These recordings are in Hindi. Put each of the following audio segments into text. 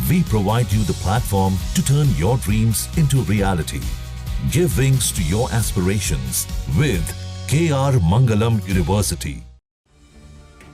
We provide you the platform to turn your dreams into reality. Give wings to your aspirations with KR Mangalam University.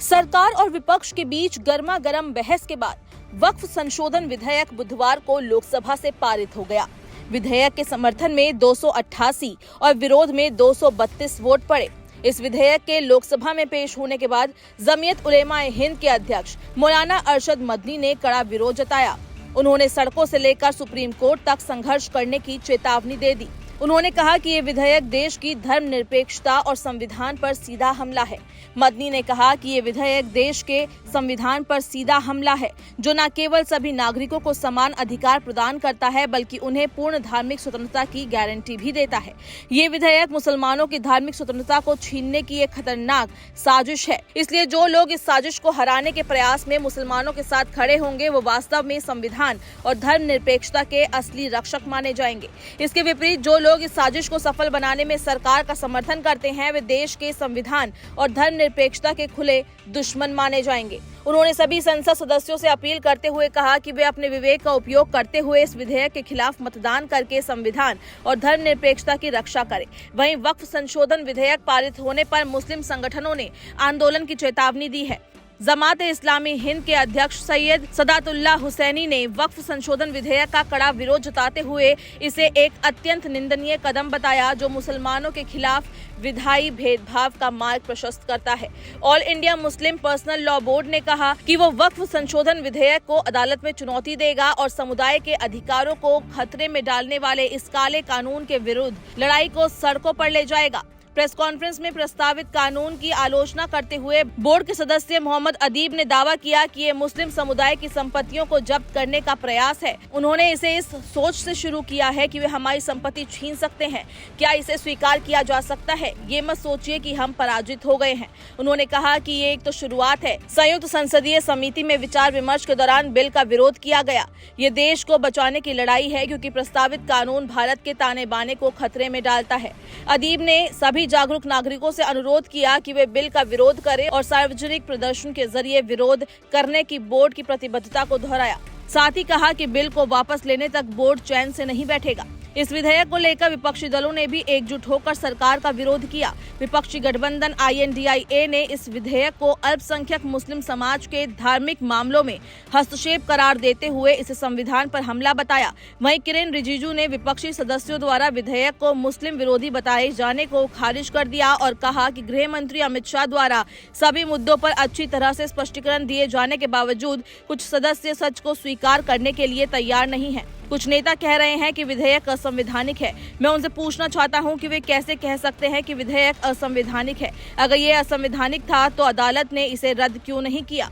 सरकार और विपक्ष के बीच गर्मा गर्म बहस के बाद वक्फ संशोधन विधेयक बुधवार को लोकसभा से पारित हो गया। विधेयक के समर्थन में 288 और विरोध में 232 वोट पड़े। इस विधेयक के लोकसभा में पेश होने के बाद जमीयत उलेमा-ए हिंद के अध्यक्ष मौलाना अरशद मदनी ने कड़ा विरोध जताया। उन्होंने सड़कों से लेकर सुप्रीम कोर्ट तक संघर्ष करने की चेतावनी दे दी। उन्होंने कहा कि ये विधेयक देश की धर्मनिरपेक्षता और संविधान पर सीधा हमला है। मदनी ने कहा कि ये विधेयक देश के संविधान पर सीधा हमला है, जो न केवल सभी नागरिकों को समान अधिकार प्रदान करता है, बल्कि उन्हें पूर्ण धार्मिक स्वतंत्रता की गारंटी भी देता है। ये विधेयक मुसलमानों की धार्मिक स्वतंत्रता को छीनने की एक खतरनाक साजिश है। इसलिए जो लोग इस साजिश को हराने के प्रयास में मुसलमानों के साथ खड़े होंगे, वो वास्तव में संविधान और धर्मनिरपेक्षता के असली रक्षक माने जाएंगे। इसके विपरीत जो लोग इस साजिश को सफल बनाने में सरकार का समर्थन करते हैं, वे देश के संविधान और धर्मनिरपेक्षता के खुले दुश्मन माने जाएंगे। उन्होंने सभी संसद सदस्यों से अपील करते हुए कहा कि वे अपने विवेक का उपयोग करते हुए इस विधेयक के खिलाफ मतदान करके संविधान और धर्मनिरपेक्षता की रक्षा करें। वहीं वक्फ संशोधन विधेयक पारित होने पर मुस्लिम संगठनों ने आंदोलन की चेतावनी दी है। जमात-ए-इस्लामी हिंद के अध्यक्ष सैयद सदातुल्लाह हुसैनी ने वक्फ संशोधन विधेयक का कड़ा विरोध जताते हुए इसे एक अत्यंत निंदनीय कदम बताया, जो मुसलमानों के खिलाफ विधायी भेदभाव का मार्ग प्रशस्त करता है। All India Muslim personal law board ने कहा कि वो वक्फ संशोधन विधेयक को अदालत में चुनौती देगा और समुदाय के अधिकारों को खतरे में डालने वाले इस काले कानून के विरुद्ध लड़ाई को सड़कों पर ले जाएगा। प्रेस कॉन्फ्रेंस में प्रस्तावित कानून की आलोचना करते हुए बोर्ड के सदस्य मोहम्मद अदीब ने दावा किया कि ये मुस्लिम समुदाय की संपत्तियों को जब्त करने का प्रयास है। उन्होंने इसे इस सोच से शुरू किया है कि वे हमारी संपत्ति छीन सकते हैं। क्या इसे स्वीकार किया जा सकता है? ये मत सोचिए कि हम पराजित हो गए हैं। उन्होंने कहा कि ये एक तो शुरुआत है। संयुक्त संसदीय समिति में विचार विमर्श के दौरान बिल का विरोध किया गया। ये देश को बचाने की लड़ाई है, क्योंकि प्रस्तावित कानून भारत के ताने बाने को खतरे में डालता है। अदीब ने सभी जागरूक नागरिकों से अनुरोध किया कि वे बिल का विरोध करें और सार्वजनिक प्रदर्शन के जरिए विरोध करने की बोर्ड की प्रतिबद्धता को दोहराया। साथ ही कहा कि बिल को वापस लेने तक बोर्ड चैन से नहीं बैठेगा। इस विधेयक को लेकर विपक्षी दलों ने भी एकजुट होकर सरकार का विरोध किया। विपक्षी गठबंधन INDIA ने इस विधेयक को अल्पसंख्यक मुस्लिम समाज के धार्मिक मामलों में हस्तक्षेप करार देते हुए इसे संविधान पर हमला बताया। वहीं किरेन रिजिजू ने विपक्षी सदस्यों द्वारा विधेयक को मुस्लिम विरोधी बताए जाने को खारिज कर दिया और कहा कि गृह मंत्री अमित शाह द्वारा सभी मुद्दों पर अच्छी तरह से स्पष्टीकरण दिए जाने के बावजूद कुछ सदस्य सच को स्वीकार करने के लिए तैयार नहीं है। कुछ नेता कह रहे हैं कि विधेयक असंवैधानिक है। मैं उनसे पूछना चाहता हूं कि वे कैसे कह सकते हैं कि विधेयक असंवैधानिक है? अगर ये असंवैधानिक था तो अदालत ने इसे रद्द क्यों नहीं किया?